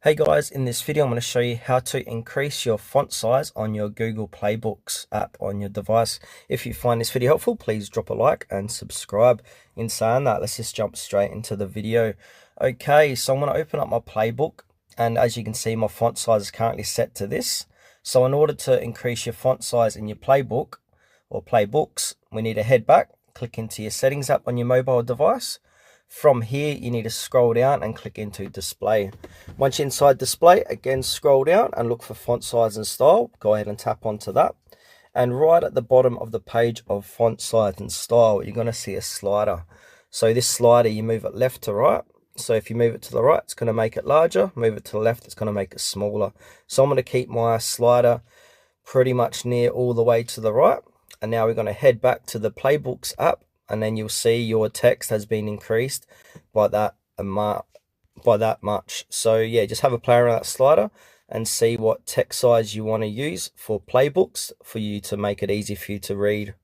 Hey guys, in this video I'm going to show you how to increase your font size on your Google Playbooks app on your device. If you find this video helpful, please drop a like and subscribe. In saying that, let's just jump straight into the video. Okay, so I'm going to open up my Playbook, and as you can see, my font size is currently set to this. So in order to increase your font size in your Playbook or Playbooks, we need to head back, click into your settings app on your mobile device. From here, you need to scroll down and click into display. Once you're inside display, again, scroll down and look for font size and style. Go ahead and tap onto that. And right at the bottom of the page of font size and style, you're going to see a slider. So this slider, you move it left to right. So if you move it to the right, it's going to make it larger. Move it to the left, it's going to make it smaller. So I'm going to keep my slider pretty much near all the way to the right. And now we're going to head back to the Playbooks app, and then you'll see your text has been increased by that much. So yeah, just have a play around that slider and see what text size you want to use for Playbooks for you to make it easy for you to read.